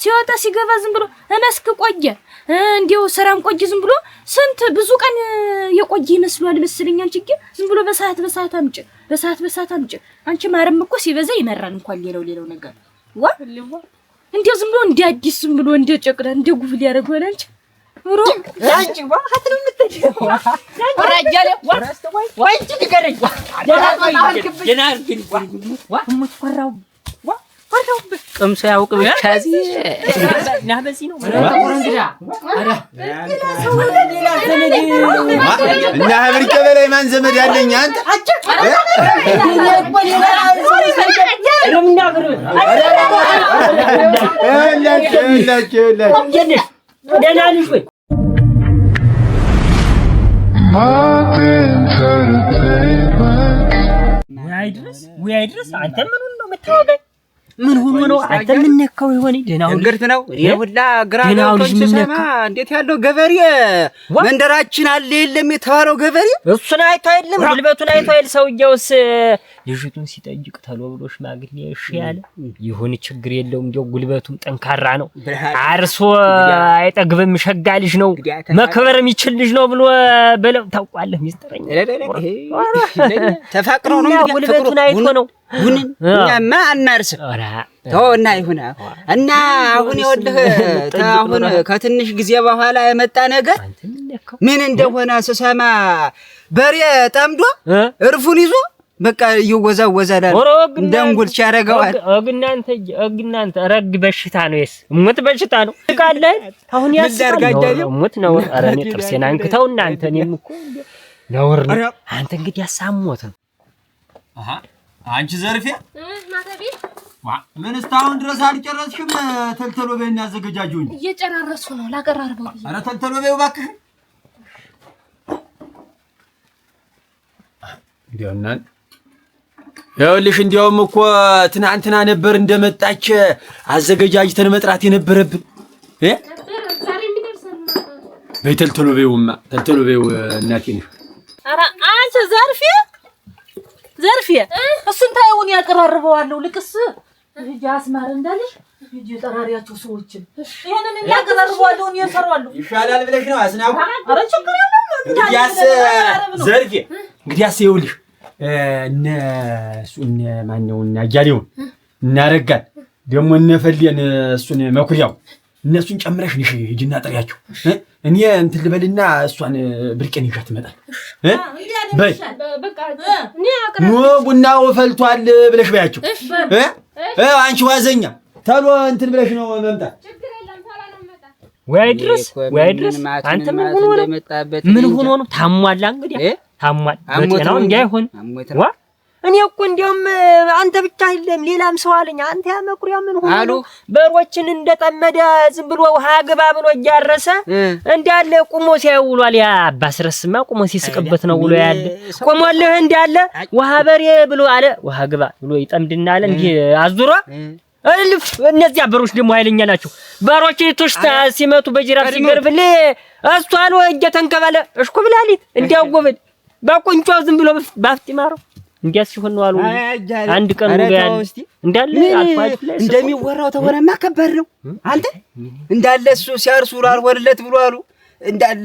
ሲወጣ ሲገባ ዝም ብሎ መስክ ቆየ እንዴው ስራም ቆየ ዝም ብሎ ስንት ብዙ ቀን የቆየ ይመስላል መስለኝ አንቺ ዝም ብሎ በሰዓት አምጪ አንቺ ማረም እኮ ሲበዛ ይመራል እንኳን ሌላው ነገር ዋ እንዴው ዝም ብሎ እንደ አዲስ ዝም ብሎ እንደ ጨቅላ እንደ ጉብል ያደርገዋል አንቺ ሮ አንቺ ዋት ነው የምትደው ወራጃለ ወይ እንጂ ንገረኝ ደና ግን ዋ ምትፈራው ቀምሶ ያውቅ ብቻ እዚህ ና በዚህ ነው እንግዳ አረ ሌላ ዘመድ እና ህብርቄ በላይ ማን ዘመድ ያለኝ አንተ ደህና ልጅ ወይ አይድረስ አንተ ምኑን ነው የምታወጋኝ? ምን ሆኖ ነው አንተ ምን ነካው? ይሆን ደናው እንግርት ነው ይሁላ ግራው ተሰማ እንዴት ያለው ገበሬ መንደራችን አለ የለም የተባለው ገበሬ እሱን አይቶ አይደለም ጉልበቱን አይቶ አይደል ሰውየውስ ልጅቱን ሲጠይቅ ተሎ ብሎ ሽማግሌ እሺ ያለ ይሁን ችግር የለውም እንደው ጉልበቱም ጠንካራ ነው አርሶ አይጠግብም ሸጋ ልጅ ነው መከበርም ይችል ልጅ ነው ብሎ በለው ታውቃለህ ሚስጥረኛ ተፋቅረው ነው ጉልበቱን አይቶ ነው ጉንን እኛማ አናርስ ተውና ይሁን እና አሁን ይወልህ አሁን ከትንሽ ጊዜ በኋላ የመጣ ነገር ምን እንደሆነ ስሰማ በሬ ጠምዶ እርፉን ይዞ በቃ ይወዛወዛል እንደንጉል ቻረጋዋል እግናንተ ረግ በሽታ ነው የስ ሙት በሽታ ነው ካለ አሁን ያስርጋጃው ሙት ነው አረኔ ጥርሴን አንክተው እናንተ እኔም እኮ ነውር ነው አንተ እንግዲህ ያሳሞት አሃ አንቺ ዘርፌ ማተቤ ምን እስካሁን ድረስ አልጨረስሽም? ተልተሎ በእኛ አዘገጃጁኝ እየጨራረሱ ነው ላቀራርበው። አረ ተልተሎ በይው እባክህ። እንዲያውና ይኸውልሽ እንዲያውም እኮ ትናንትና ነበር እንደመጣች አዘገጃጅተን መጥራት የነበረብን ዛሬ የሚደርሰን በይ ተልተሎ በይውማ ተልተሎ በይው እናቴ ነሽ። አረ አንቺ ዘርፌ እሱን ታየውን ያቀራርበዋለሁ ልቅስ ልጅ አስማር እንዳለሽ ልጅ ጠራሪያቸው ሰዎችን ይሄንን ያቀራርበዋለሁ እየሰራዋለሁ ይሻላል ብለሽ ነው አስናቁ። አረ ችግር የለም እንግዲያስ ዘርፌ እንግዲያስ ይኸውልሽ እነ ማነው እና አያሌውን እናረጋል ደግሞ እነፈልየን እሱን መኩሪያው እነሱን ጨምረሽ ነሽ ሂጂና ጥሪያቸው እኔ እንትን ልበልና እሷን ብርቄን ይዣት እመጣለሁ በይ በቃ እኔ አቀራርበው ኖ ቡናው ፈልቷል ብለሽ በያቸው አንቺ ዋዘኛ ተሎ እንትን ብለሽ ነው መምጣት ችግር የለም ታላ ነው መጣ ወይ ድረስ አንተ ምን ሆኖ ነው ታሟላ እንግዲህ ታሟል በጤናው እንዳይሆን ዋ እኔ እኮ እንደውም አንተ ብቻ አይደለም ሌላም ሰው አለኝ አንተ ያመኩሪያ ምን ሆኖ በሮችን እንደጠመደ ዝም ብሎ ውሃ ግባ ብሎ እያረሰ እንዳለ ቁሞ ሲያውሏል ያ አባስረስማ ቁሞ ሲስቅበት ነው ብሎ ያለ ቁሞልህ እንዳለ ውሃ በሬ ብሎ አለ ውሃ ግባ ብሎ ይጠምድና አለ እንዴ አዙሯ እልፍ እነዚያ በሮች ደግሞ ኃይለኛ ናቸው በሮች ተሽታ ሲመቱ በጅራፍ ሲገርፍል አስቷል እየተንከባለ እሽኩ ብላሊት እንዲያጎበድ በቁንጫው ዝም ብሎ ባፍጢማሩ እንዲያስ ሲሆን ነው አሉ አንድ ቀን ነው ያለ እንዳለ አልፋጅ እንደሚወራው ተወረማ ከበር ነው አንተ እንዳለ እሱ ሲያርሱ አልወርለት ብሎ አሉ እንዳለ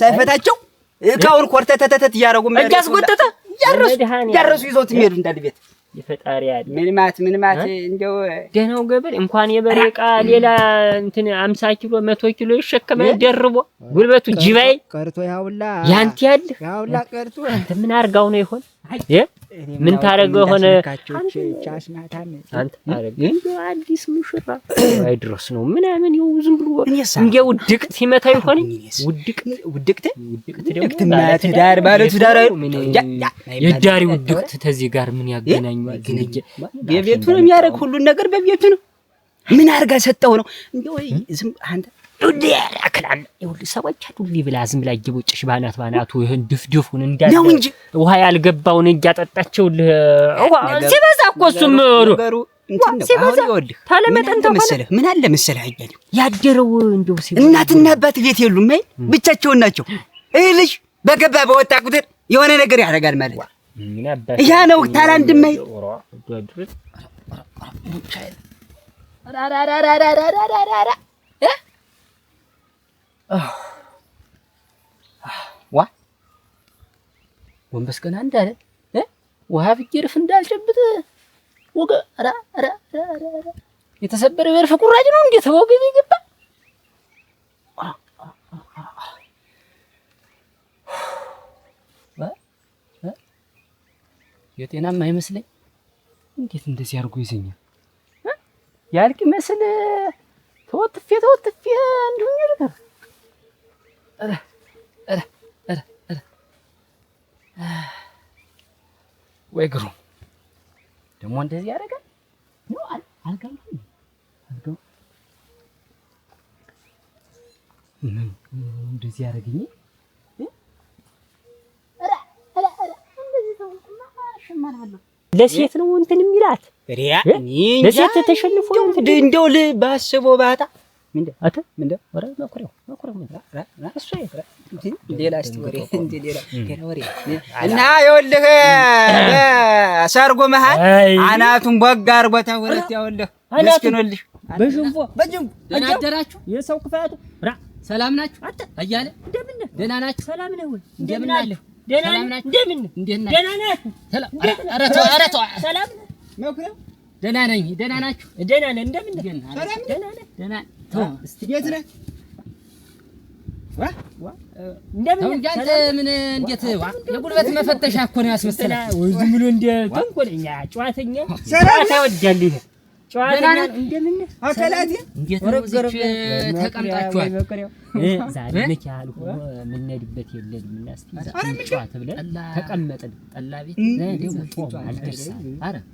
ሳይፈታቸው እቃውን ኮርተተተት ያረጉ እያስቆጠተ ያረሱ ይዞት የሚሄዱ እንዳለ ቤት የፈጣሪ ያለ ምን ማት እንደው ደህናው ገበሬ እንኳን የበሬ ዕቃ ሌላ እንትን 50 ኪሎ 100 ኪሎ ይሸከመ ደርቦ ጉልበቱ ጅባይ ቀርቶ ያንተ ያውላ ቀርቶ አንተ ምን አርጋው ነው ይሆን ምን ታረገው ሆነ አንተ ታረገ አዲስ ሙሽራ አይድረስ ነው ምናምን ይው ዝም ብሎ እንዴው ድቅት ሲመታ ይሆን ውድቅት ማለት ዳር ማለት ዳር የዳሪ ውድቅት ተዚህ ጋር ምን ያገናኛል? በቤቱ ነው የሚያረግ ሁሉ ነገር በቤቱ ነው ምን አርጋ ሰጠው ነው እንደው ዝም አንተ ያከላል ይሁን ሰዎች ሁሉ ይብላ ዝም ብላ ይቦጭሽ ባናቱ ይሄን ድፍድፉን እንዳለ ነው እንጂ ውሃ ያልገባውን እያጠጣቸው ውሃ ሲበዛ እኮ እሱም ነገሩ እንትን ነው አሁን ይወልህ ታለመጠን መሰለህ ምን አለ መሰለህ አይደለም ያደረው እንደው እናትና አባት ቤት የሉም ብቻቸውን ናቸው ይሄ ልጅ በገባ በወጣ ቁጥር የሆነ ነገር ያደርጋል ማለት ያ ነው ታላንድም ዋ ወንበስ ቀና እንዳለ ውሃ ፍቅርፍ እንዳልጨብጥ ወገ የተሰበረ በርፈ ቁራጭ ነው እንዴ ተወገብ ይገባ የጤናማ አይመስለኝ እንዴት እንደዚህ አድርጎ ይዘኛል ያልቅ መስል ተወጥፌ እንደሆነ ነገር ወይ ግሩ ደግሞ እንደዚህ ያደርጋል ነው አልገባም እንደዚህ ያደርገኝ ለሴት ነው እንትን የሚላት ለሴት ተሸንፎ እንደው ባስበው ባጣ ምንድነው ወራ መኩሪያው እሱ ሌላ ስቶሪ ሌላ ወሬ እና ይኸውልህ ሰርጎ መሃል አናቱን ቦጋ አርጎታ ወለት ይኸውልህ መስኪኖልሽ በጅንቦ ደህና አደራችሁ የሰው ክፋቱ ሰላም ናችሁ አያለ እንደምን ደህና ናችሁ ሰላም ነው ወይ እንደምን አለህ ደህና ናችሁ እንደምን ደህና ናችሁ ሰላም መኩሪያው ደህና ነኝ ደህና ናችሁ ደህና ነን እንደምን ደህና እስቲ ቤት ነህ እንደምን አንተ ምን እንዴት የጉልበት መፈተሻ እኮ ነው ያስመሰለህ ወይ ዝም ብሎ እንደ ተንኮለኛ ጨዋተኛ ታወዳለህ ጨዋተኛ እንደምን አከላቴ እንዴት ነው እዚህ ተቀምጣችኋል ዛሬ ለኪ አልኩ ምን ነድበት የለንም እስቲ ጨዋታ ብለን ተቀመጥን ጠላ ቤት ደግሞ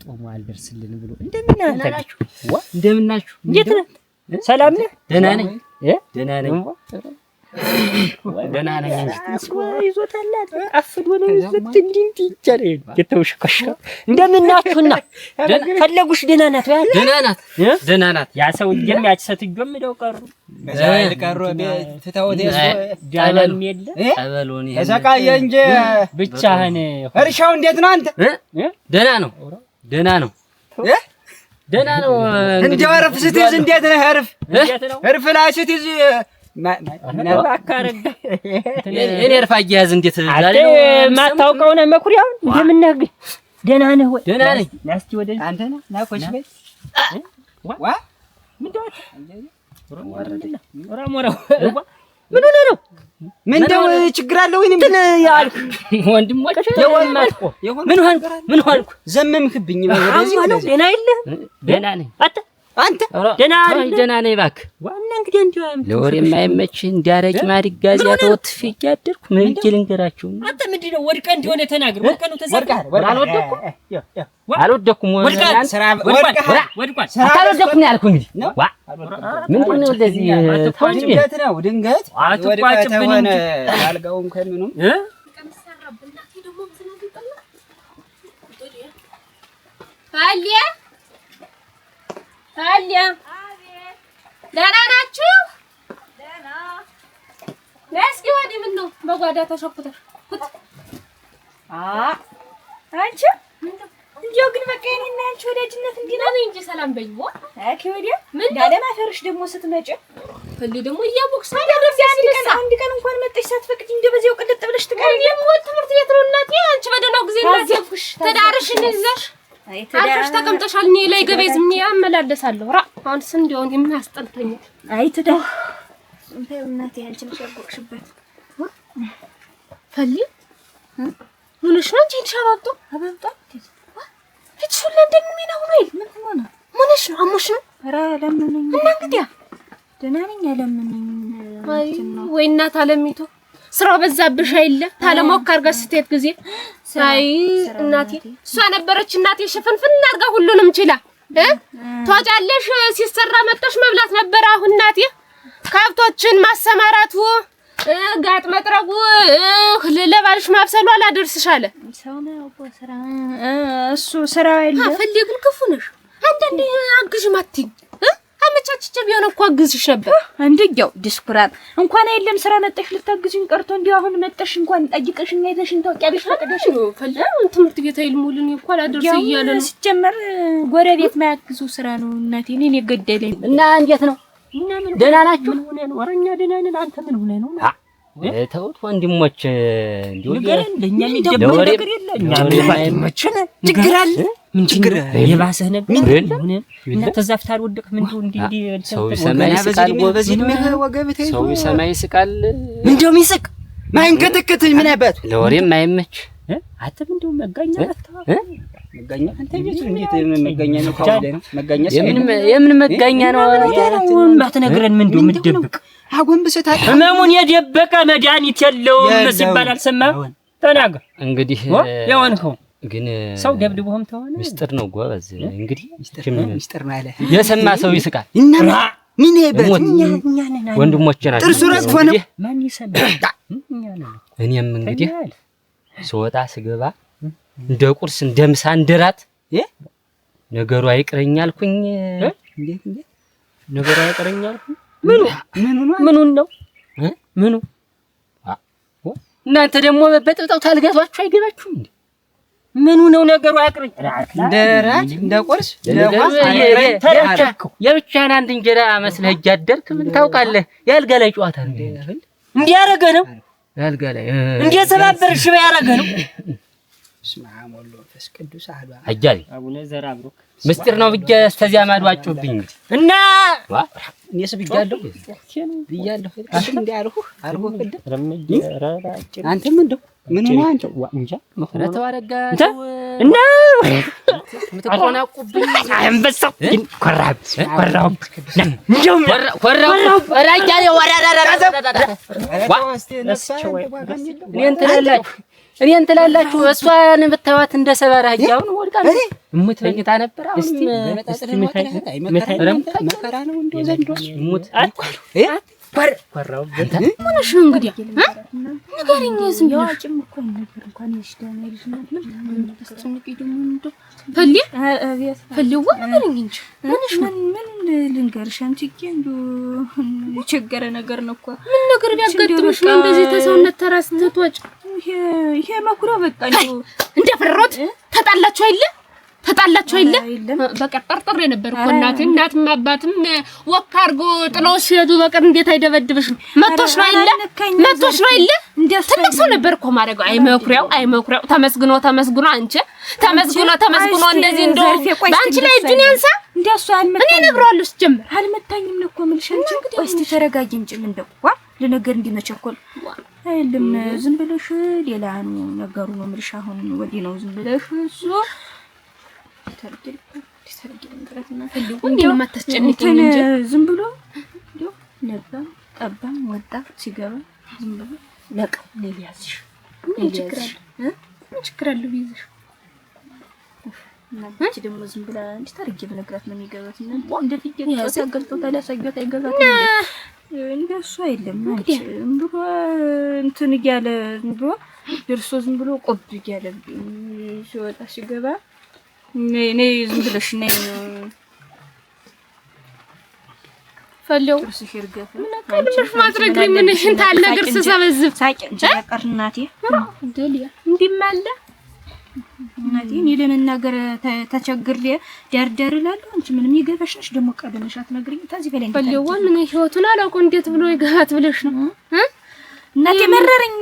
ጦሙ አልደርስልን ብሎ እንደምን አንተ እንደምን ናችሁ እንዴት ነህ ሰላም ነህ ደህና ነኝ ደህና ነኝ ደህና ነኝ ይዞታል አፍዶ ነው ይዘት እንዲንት ይቻለ የተውሽከሽ እንደምን ናችሁና ፈለጉሽ ደህና ናት ደህና ናት ያ ሰውዬም ያች ሰትጆም ደው ቀሩ ዛይል ቀሩ ተታወደ ዳለም የለ አበሎኒ ተሰቃየ እንጂ ብቻህን እርሻው እንዴት ነው አንተ ደህና ነው ደህና ነው እንደው አረፍ ስትይዝ እንዴት ነህ አረፍ ላይ ስትይዝ አካረግ እኔ አርፋ አያያዝ እንዴት ዛሬ ነው ማታውቀው ነው መኩሪያው እንደምነህ ደህና ነህ ወይ ደህና ነኝ ናስቲ ወደ አንተ ነህ ናቆሽ በይ ዋ ምንድነው ወረደላ ወራሞራው ምን ሆነ ነው ምንድነው ችግር አለው ወይ ምን ያልኩ ወንድሞች የወማጥቆ ምን ሆንኩ ዘመምክብኝ ወደዚህ ደህና የለህ ደህና ነኝ አንተ ደህና ነኝ እባክህ ዋና እንግዲህ እንዲሁ ለወሬ የማይመች እንዲያረጅ ማድጋዚያ ተወጥፍ ያደርኩ ምን ልንገራችሁ አንተ ምንድነው ወድቀህ እንደሆነ ተናገር ወድቀህ ነው ተዘርጋ አልወደኩም አልወደኩም ያልኩ እንግዲህ ዋ ምንድነው እንደዚህ ድንገት አትቋጭብኝ እንጂ አልጋውም ከምኑም አሊያ ደህና ናችሁ? ደህና ለስኪ ወዲህ ምን ነው በጓዳ ተሸኩተሽ አንቺ እንዴው ግን በቃ እኔና አንቺ ወዳጅነት እንዲህ ነው እንጂ ሰላም በይው አኪ ወዲያ ምን ዳለማፈርሽ ደግሞ ስትመጪ ፈሊ ደግሞ እያቦክስ አንድ ቀን እንኳን መጥተሽ ሳትፈቅጂ እንደው በዚያው ቅልጥ ብለሽ ትቀሪ ትምህርት ቤት ነው እናቴ አንቺ በደህናው ጊዜ እናቴ ተዳርሽን ይዘሽ አፍሽ ተቀምጠሻል እኔ ላይ ገበይ ዝም ያመላለሳለሁ አሁንስ እንደው ምን ያስጠልተኝ ትዳ እንታዩ እናቴ አንቺ ነሽ ያቦክሽበት ፈሊ ምንሽ ነው እንጂ ሻባብጦ አባብጦ ፍትሹላ እንደምን ነው ምንሽ ነው አሞሽ ነው ኧረ ለምንኝ እና እንግዲህ ደህና ነኝ ለምንኝ ወይ እናት አለሚቱ ስራው በዛብሽ አይደለ ታለሞከር ጋር ስትሄድ ጊዜ ሳይ እናቴ እሷ ነበረች እናቴ ሽፍንፍን አድርጋ ሁሉንም ችላ ተዋጫለሽ ሲሰራ መጣሽ መብላት ነበር አሁን እናቴ ከብቶችን ማሰማራቱ ጋጥ መጥረጉ ለባልሽ ማብሰሉ አላደርስሽ አለ ሰው ነው ስራ እሱ ስራ አይደለ አፈልግን ክፉ ነሽ አንዳንዴ አግዥ ማትኝ አመቻች ተነስቼ ቢሆን እኮ አግዝሽ ነበር። እንደው ዲስኩራን እንኳን አይደለም ስራ መጣሽ ልታግዝኝ ቀርቶ እንዲያው አሁን መጣሽ እንኳን ጠይቀሽኝ አይተሽኝ ታውቂያለሽ። ፈቅደሽ ትምህርት ቤት አይልሙልን እኮ አላደርስ እያለ ነው። ሲጀመር ጎረቤት ማያግዙ ስራ ነው እናቴ። እኔን የገደለኝ እና እንዴት ነው? ደህና ናችሁ? ምን ሆነ ነው? ወረኛ ደህና ነን። አንተ ምን ሆነ ነው? ተውት ወንድሞች፣ እንዲሁ ለኛ የሚደብር ነገር የለም። ችግር አለ? ምን ችግር? የባሰህ ነገር ምን እና ተዛፍታል ወደቅ ምን እንዴ ሰው ሰማይ ስቃል ጎበዝ ነው ወገብቴ ሰው ሰማይ ስቃል ምንድነው የሚስቅ ማይንከተከተኝ ምን አባቱ ለወሬም ማይመች አተም እንደው መጋኛ አታው መጋኛ አንተ ቤቱ እንዴት መጋኛ ነው ካለ ነው መጋኛ የምን መጋኛ ነው ማትነግረን ምንድነው የምትደብቅ አጎንብሰታ ህመሙን የደበቀ መድኃኒት የለውም ሲባል አልሰማህ ተናገር እንግዲህ ያወንከው ግን ሰው ደብድቦም ተሆነ ሚስጥር ነው ጎበዝ እንግዲህ ሚስጥር ነው አለ የሰማ ሰው ይስቃል እና ምን ይበል ወንድሞቼ ናቸው ጥርሱ ረግፎ ነው ማን ይሰማ እኔም እንግዲህ ስወጣ ስገባ እንደ ቁርስ እንደ ምሳ እንደራት ነገሩ አይቅረኛልኩኝ እንዴት ነገሩ አይቅረኛልኩኝ ምኑን ነው ምኑ እናንተ ደግሞ በጥብጣው ታልጋቷችሁ አይገባችሁም እንዴ ምኑ ነው ነገሩ አይቅረኝ እንደራት እንደ ቁርስ የብቻህን አንድ እንጀራ መስለህ እያደርክ ምን ታውቃለህ ያልጋ ላይ ጨዋታ ነው እንዴ ያረገ ነው ያልጋ ላይ እንዴ ሰባበርሽ ያረገ ነው ስማም ወሎ ፈስ ቅዱስ አህዱ አጃሪ አቡነ ዘራብሩክ ምስጢር ነው ብቻ እስከዚያ ማድዋጩብኝ እና እኔስ ብያለሁ እሺ እንዴ አልሁ አንተ ምን ነው አንተ እንጃ ተዋረጋ እና ምትቆናቁብኝ አንበሳው ኮራው እንደውም ኮራው ራጃሌ እኔ እንትላላችሁ እሷን ብታዋት እንደ ሰባራ አያውን ወድቃ ሙት ተኝታ ነበር እስቲ መከራ ነው እንዴ ዘንዶ ሙት ኮራው ምንሽ ነው እንግዲህ ንገሪኝ ዝም ያጭም እኮ ነበር እንኳን ይሽዳና ይልሽናል ምን ተስተንቂ ደሞ እንደው ፈልው ንገሪኝ እንጂ ምንሽ ምን ልንገርሽ አንቺ እንደው የቸገረ ነገር ነው እኮ ምን ነገር ቢያጋጥምሽ ነው እንደዚህ ተሰውነት ተራስ ተቷጭ ይሄ መኩሪያ በቃ እንደፈሮት ተጣላችሁ አይደል በቀር ጠርጥሬ ነበር እኮ እናትም አባትም ወክ አድርጎ ጥለው ሲሄዱ በቀር እንዴት አይደበድብሽ ነው መጥቶሽ ነው አይደል ትልቅ ሰው ነበር እኮ ማረጋው አይመኩሪያው ተመስግኖ አንቺ ተመስግኖ እንደዚህ እንደው አንቺ ላይ እጁን ያንሳ እንደሱ አልመታኝ እኔ ነግሯለሁ ሲጀምር አልመታኝም ነው እኮ ምልሽ አንቺ እንግዲህ እስቲ ተረጋጊ እንጂ ምን እንደው ለነገር እንዲመቸኮል አይልም ዝም ብለሽ ሌላ ነገሩ ነው ምልሽ አሁን ወዲህ ነው ዝም ብለሽ እሱ ተርግል እንግራትና እንደው ማታስጨንቂኝ እንጂ ዝም ብሎ እንደው ነበር ቀባም ወጣ ሲገባ ዝም ብሎ ለቃ ለያዝሽ ምን ችግር አለው ቢይዝሽ እናንቺ ደግሞ ዝም ብላ እንዴት አድርጌ በነግራት ነው የሚገባት እና እንደፊት ያሳገልጦ ታላሳገት አይገባት እንደሱ አይደለም አንቺ እንብሮ እንትን እያለ እንብሮ ድርሶ ዝም ብሎ ቆብ እያለ ሲወጣ ሲገባ እኔ ዝም ብለሽ ነኝ ፈልው ሲርገፍ ምን አቀልሽ ማድረግ ምን እንት አለ ነገር ሰበዝብ ሳቂ እንጂ ቀርናቴ ደልያ እንዲማለ እናቴ እኔ ለመናገር ተቸግሬ ዳርዳር እላለሁ አንቺ ምንም ይገባሽ ነሽ ደግሞ ቀደመሽ አትነግሪኝ ታዚህ በላይ ፈልው ምን ህይወቱን አላውቀው እንዴት ብሎ ይገባት ብለሽ ነው እናቴ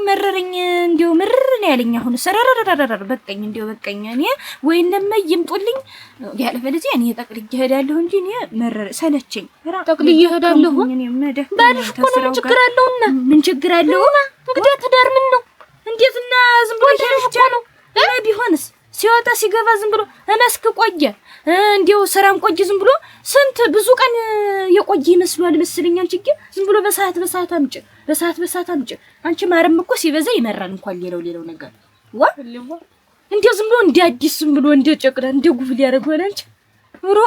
መረረኝ እንዴው ምርር ነው ያለኝ አሁን ሰረረረረረ በቀኝ እንዴው በቀኝ እኔ ወይ እንደምይምጡልኝ ያለ በለዚህ እኔ ጠቅልዬ እሄዳለሁ እንጂ እኔ መረረ ሰለቸኝ ጠቅልዬ እሄዳለሁ እኔ መደህ ባልሽ እኮ ነው ችግር አለውና ምን ችግር አለው እንግዲህ ትዳር ምን ነው እንዴትና ዝም ብሎ ብቻ ነው እና ቢሆንስ ሲወጣ ሲገባ ዝም ብሎ እመስክ ቆየ እንዴው ሰራም ቆየ ዝም ብሎ ስንት ብዙ ቀን የቆየ ይመስላል መስልኛል እንጂ ዝም ብሎ በሰዓት አምጪ አንቺ ማረም እኮ ሲበዛ ይመራል እንኳን ሌላው ነገር እንዴው ዝም ብሎ እንደ አዲስ ዝም ብሎ እንደ ጨቅዳ እንደ ጉብል ያደርጋል አንቺ ሮ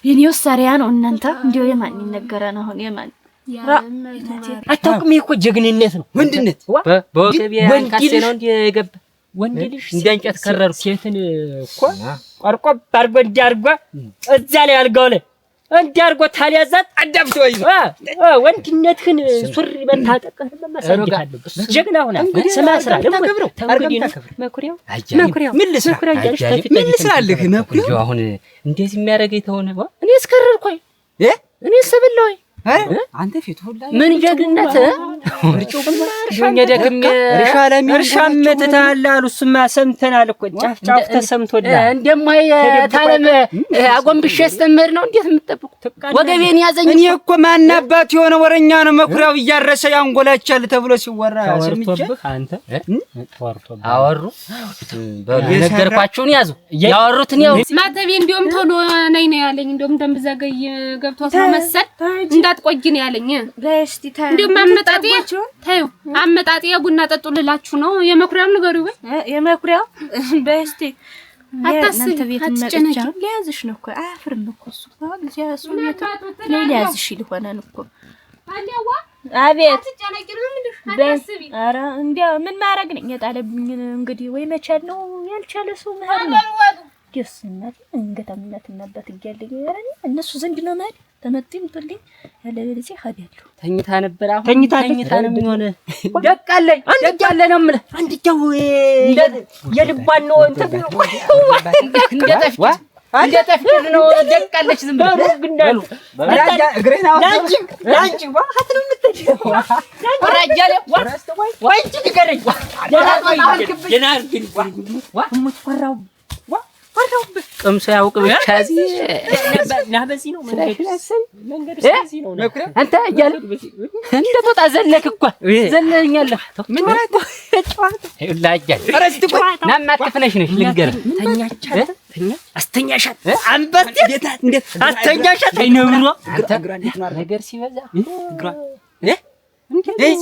የኔው ሳሪያ ነው እናንተ እንዴው የማን ይነገራና አሁን የማን አታውቅም እኮ ጀግንነት ነው ወንድነት በወገቢያ አንካሴ ነው እንደ የገባ ወንድ ልጅ እንደ ከረር ሴትን እኮ ቆርቆብ አርጎ እንዲያርጓ እዛ ላይ አልጋው ላይ እንዲያርጎ ታልያዛት አዳፍቶ ወይ ወንድነትህን ሱሪ መታጠቅህን ማሳየት አለብህ። ጀግና ሆና ስማ ስራ ደግሞ መኩሪያው ምን ልስራልህ? መኩሪያው አሁን እንደዚህ የሚያደርገኝ ተሆነ እኔ እስከረርኩኝ እኔ ሰብለውኝ አንተ ፊት ሁላ ምን ጀግንነት ወርጮው በማርሻኛ ደግም እርሻም ትታል አሉ። እሱማ ሰምተናል እኮ ጫፍ ጫፍ ተሰምቶላ እንደማይ ታለም አጎንብሼ አስተምር ነው። እንዴት የምትጠብቁ ወገቤን ያዘኝ። እኔ እኮ ማናባት የሆነ ወረኛ ነው መኩሪያው እያረሰ ያንጎላቻል ተብሎ ሲወራ ሰምቼ አንተ ተወርቶብህ አወሩ በነገርኳችሁን ያዙ ያወሩትን ያው ማተቤ እንደውም ቶሎ ነይ ነው ያለኝ። እንደውም እንደምዘገይ ገብቶት ነው መሰል እንዳትቆይ ነው ያለኝ። በስቲ እንደውም አመጣጤ ቡና ጠጡ ልላችሁ ነው። የመኩሪያው ንገሪው ወይ የመኩሪያው በስቲ አታስቢ አትጨነቂ። ሊያዝሽ ነው እኮ አያፍርም እኮ እሱ እዚያ እሱ ሊያዝሽ ይልሆናል እኮ አንዴዋ አቤት አትጨነቂ ነው ምንድነው? አታስቢ። ኧረ እንዴው ምን ማረግ ነኝ የጣለብኝ እንግዲህ ወይ መቻል ነው ያልቻለ ሰው መሀል ነው ደስነት እንገተምነትነት ይያለኝ ያረኝ እነሱ ዘንድ ነው ማለት ተመጥም ጥልኝ ያለ ለዚህ ሀዲያለሁ ተኝታ ነበር። አሁን ተኝታ ነው ምን ሆነ ደቃለኝ ደቃለ ነው ምን አንድጃው የልባን ነው እንትን እንደጠፍክ ነው ደቃለች። ዝም ብሎ ግንዳሉ ወራጃ እግሬና ላንቺ ዋት ነው የምትደው ወራጃ ለወራስተ ወይ ትገረኝ ደናር ግን ሙትፈራው ቀምሶ ያውቅ ብቻ እዚህ በዚህ ነው መንገድ ስለዚህ ነው አንተ እያለ እንደተወጣ ዘለክ እኮ ዘለኛለህ። ምን ማለት ይላጃል አረስት እኮ ናማጥፍነሽ ነሽ ልንገር ተኛቻት አስተኛሻት አንበጥ እንዴት አስተኛሻት አይነብሩ ነገር ሲበዛ እግሯ እንዴት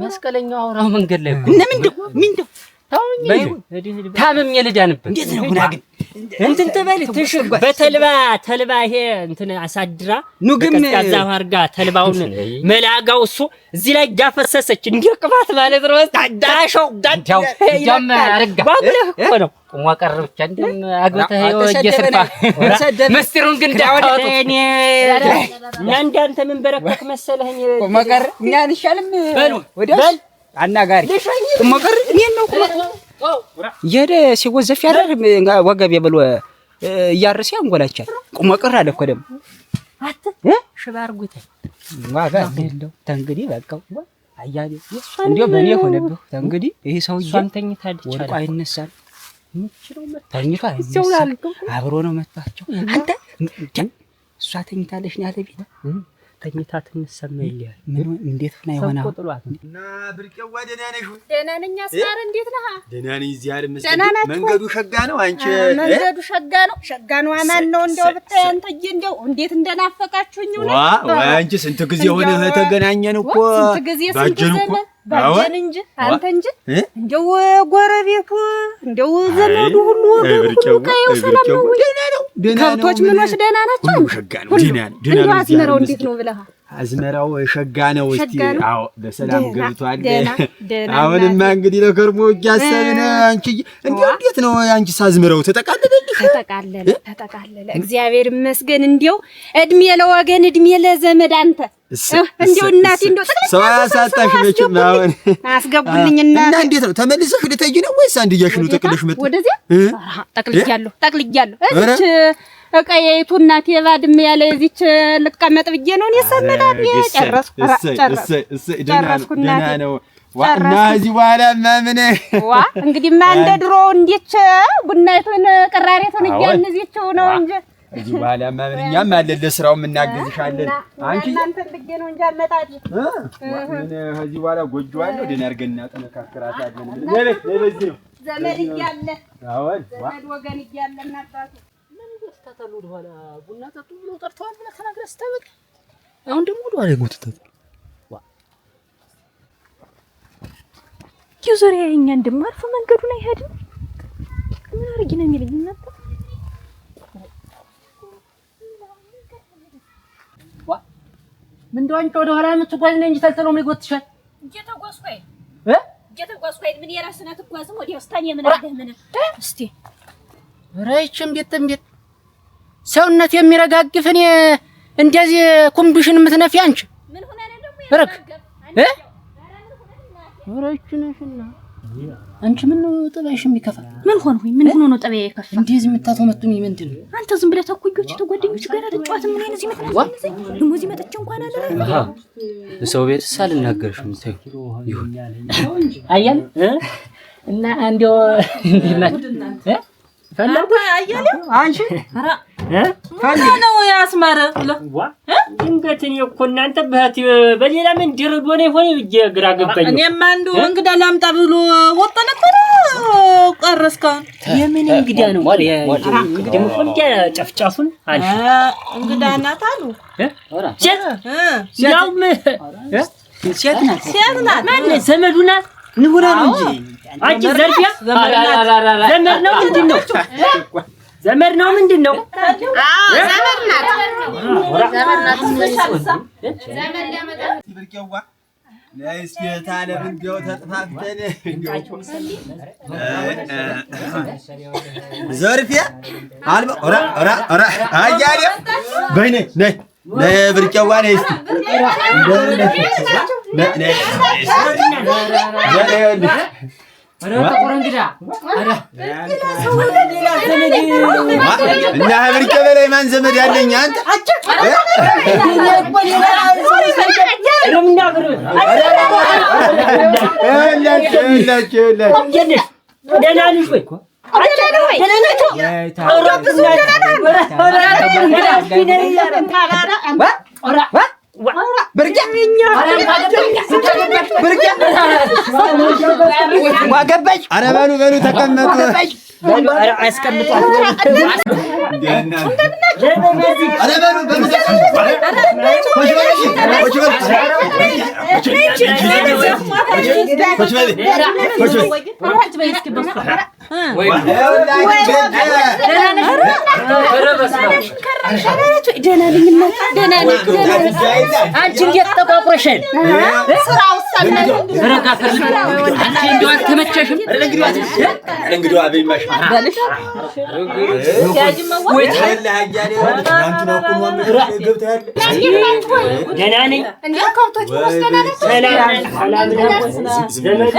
መስቀለኛው አውራው መንገድ ላይ ምንድነው ታምም የልዳንበት እንዴት ነው ሁና ግን እንትን ተበል ትሽግ በተልባ ይሄ እንትን አሳድራ ከዛ አርጋ ተልባውን መላጋው እሱ እዚህ ላይ ያፈሰሰች እንደ ቅባት ማለት ነው። አዳራሻው ዳዳው ጃማ አርጋ ባግለህ እኮ ነው ቆሞ ቀር ብቻ እንደም አግብተህ የሰርፋ መስጥሩን ግን ዳወጣ እኔ እንዳንተ ምን በረከክ መሰለኝ ቆሞ ቀር እኛ አንሻልም በል አናጋሪ ቆመቀር እኔ ነው የደ ሲወዘፍ ያደር ወገብ የብሎ ያርስ ያንጎላቻል ቆመቀር አለ እኮ ደም አት ሽባርጉት ዋጋ እንደው ተንግዲ በቃው አያሌ እንደው በኔ ሆነብህ ተንግዲ ይሄ ሰውዬ ተኝታለች ወርቋ ይነሳል ምንችለው ተኝቷ ይነሳል አብሮ ነው መጣቸው አንተ እሷ ተኝታለች ነው ያለ ቢታ ተኝታ ትንሰማ ይልያል ምን እንዴት ነው የሆነው እና ብርቄው ደህና ነሽ? ደህና ነኝ። አስማር እንዴት ነህ? ደህና ነኝ። እዚህ አይደል መስጊድ መንገዱ ሸጋ ነው። አንቺ መንገዱ ሸጋ ነው። አማን ነው። እንደው ብታይ አንተዬ እንደው እንዴት እንደናፈቃችሁኝ ነው። ወይ አንቺ ስንት ጊዜ ሆነ ተገናኘን እኮ ባጀን እኮ ባጀን እንጂ አንተ እንጂ እንደው ጎረቤቱ እንደው ዘመዱ ሁሉ ብርቄው ሰላም ነው። ደህና ነው። ከብቶች ምኖች ደህና ናቸው። ሸጋ ነው። ደህና ነው። አዝመራው እንዴት ነው ብለህ አዝመራው ሸጋ ነው። እስቲ አዎ በሰላም ገብቷል። አሁንማ እንግዲህ ለከርሞ ያሰብን አንቺ እንዴት ነው አንቺ ሳዝመራው ተጠቃለለልሽ? ተጠቃለለ እግዚአብሔር ይመስገን። እንደው እድሜ ለወገን እድሜ ለዘመድ አንተ እንደው እናቴ እንደው ሰው ያሳጣሽ መቼም አሁን አስገቡልኝና እና እንዴት ነው ተመልሰሽ ልትሄጂ ነው ወይስ አንድያሽ ነው ጠቅልሽ መጣ? ወደዚያ ጠቅልያለሁ እዚች እቀየይቱ እናቴ ባድም ያለ እዚች ልቀመጥ ብዬ ነው የሰመዳት ጨረስኩ ደህና ነው። ዋና እዚህ በኋላ ማምን እንግዲህ እንደ ድሮ እንዴት ቡናይቱን ቅራሬቱን እያልን እዚህው ነው እንጂ እዚህ በኋላ ማምን እኛም አለ ለስራው እናግዝሻለን። አንቺ እናንተ ልጅ ነው እንጂ አመጣጭ ምን እዚህ በኋላ ጎጆዋለሁ ደህና አድርገን እናጠነካክራታለን። ለበዚህ ነው ዘመድ እያለ አዎን ዘመድ ወገን እያለ እናጣቱ ተተሉ ወደኋላ ቡና ጠጡ ብሎ ጠርተዋል ብለህ ተናግረህ ስተበቅ አሁን ደግሞ ወደኋላ ይጎትታል። ዩዘሪያ የኛ እንደማርፍ መንገዱን አይሄድም። ምን አርጊ ነው የሚለኝ እናንተ ምን እንደሆነ ወደኋላ የምትጓዝ ነኝ እንጂ ተልተሎ ምን ይጎትሻል? እየተጓዝኩኝ ምን የራስና ትጓዝም ወዲያው ስታኝ ምን አርገህ ምን እስቲ ራይችም ቤት ሰውነት የሚረጋግፍ እኔ እንደዚህ ኮምቢሽን የምትነፊ አንቺ ምን ሆነ ነው ደግሞ ረክ ወራችነሽና አንቺ ምን ነው ጠባይሽ የሚከፋ? ምን ሆንኩኝ? ምን ሆኖ ነው ጠባዬ የከፋ? እንደዚህ የምታተመቱኝ ምንድን ነው? አንተ ዝም ብለህ ተኩጆች ተጓደኞች ጋር ተጫዋት ምን አይነት እዚህ መጥተህ ደግሞ እዚህ መጥቼ እንኳን አለ ሰው ቤት ሳልናገርሽ ምታይ ይሁን አያል እና አንዴው እንዴት ፈላታ አያለ አንቺ ነው ያስማረ ድንገት እኔ እኮ እናንተ በሌላ ምን ድርዶ ነው ሆነ ግራ ገባኝ። እኔማ አንዱ እንግዳ ላምጣ ብሎ ወጣ ነበር ቀረስካን የምን እንግዳ ነው እንግዲህ እንግዳ ጨፍጫፉን አልሽ እንግዳ ናት አሉ ሴት ናት ማን ዘመዱ ናት ንሁራ ነው እንጂ አንቺ ዘርፊያ ዘመድ ነው ምንድነው ዘመድ ነው ምንድነው? ዘመድ ናት ዘመድ ሊያመጣ ብርቄዋ ለስቴታ ለምንገው ተጥፋፍተን ዘርፊያ አልባ ኦራ አያሌ በይኔ ነይ ብርቄዋ ነይ እስቲ እና ብርቄ በላይ ማን ዘመድ ያለኝ አንተ ዋገባች ኧረ በሉ ተቀመጡ አስቀምጧት አንቺ እንዴት ተቋቁረሻል? ስራው ሰላም አንቺ እንደው አልተመቸሽም? እንግዲህ አብይማሽ በልሽ ወይ ታላ ያያኔ አንቺ ነው ቆሞ ገብታል ደህና ነኝ እንዴ ከብቶች ወስደና ነው ሰላም ዘመድ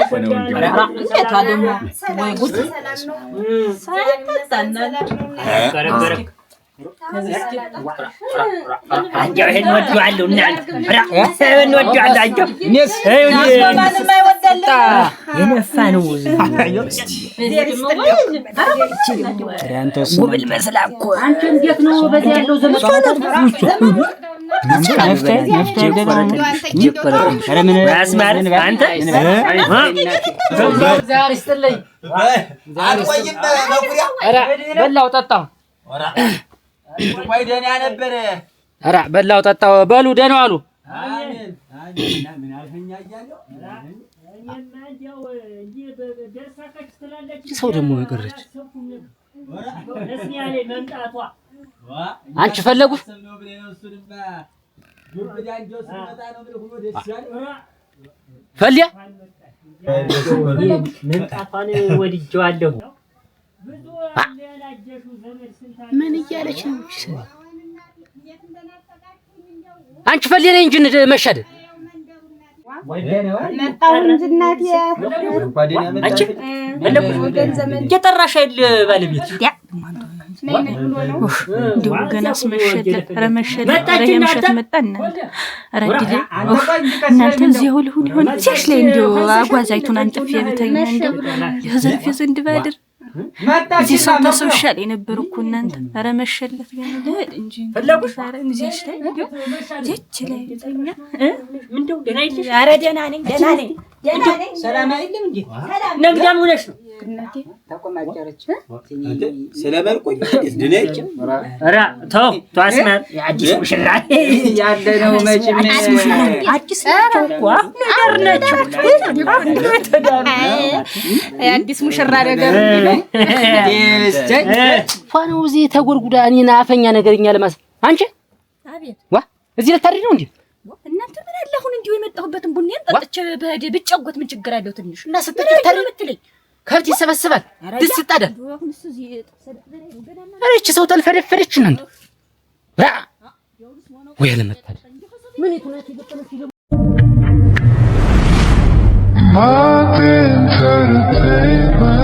ወይ ጉድ ሳይታጣናላ ከረከረ አንጀው ይሄን ወዲዋለሁ እናንተ ይሄን ወዲዋለሁ አንጀው ማንም አይወደልም የነፋ ነው ውብል መስላ እኮ አንቺ እንዴት ነው በዚህ ያለው ዘመድ በላው ጠጣው ወይ ደህና ነበር ኧረ በላው ጠጣው በሉ ደህና ዋሉ ሰው ደግሞ የቀረች አንቺ ፈለጉ ፈልያ ምንጣፋን ወድጄዋለሁ ምን እያለች ነው? አንቺ ፈልያ ነኝ እንጂ መሻደ መጣው እንጂ እናቴ አንቺ እየጠራሽ አይደል ባለቤት እንደው ገናስ መሸለ ረመሸለ ረየምሸት መጣና አራዲለ እናንተ እዚህ ሁሉ ሆነ ሲሽ ላይ እንደው አጓዛይቱን አንጥፍ የበተኛ እንደው የዘርፍ ዘንድ ባድር እዚህ ሰው ተሰውሻል የነበር እኮ እናንተ ረመሸለት ገና ለድ እንጂ ፈለጉሽ እዚህሽ ላይ እንደው እዚች ላይ ተኛ ምንድነው ደህና አይደለሽ? ኧረ ደህና ነኝ ሰላም አይደለም እንዴ? ነግዳም ሆነሽ ነው እናቴ ተቆማጨረች ስለበልቆይ ድነች ኧረ ተው አስማር አዲስ ሙሽራ ያለ ነው መቼም አዲስ ናቸው አዲስ ሙሽራ ነገር ፋኖ እዚህ ተጎርጉዳ እኔና አፈኛ ነገርኛ ለማስ አንቺ አቤት ዋ እዚህ ልታድሪ ነው እንዴ? እናንተ ምን አለ አሁን እንዲሁ የመጣሁበትን ቡኔን ጠጥቼ ብጫወት ምን ችግር አለው? ትንሽ እና ስትታሪ ምትለኝ ከብት ይሰበስባል ደስ ይጣዳል። እቺ ሰው ተልፈለፈለች እናንተ ወይ አለመታደል ምን ይቱናት ይበጠነች ይደም My entertainment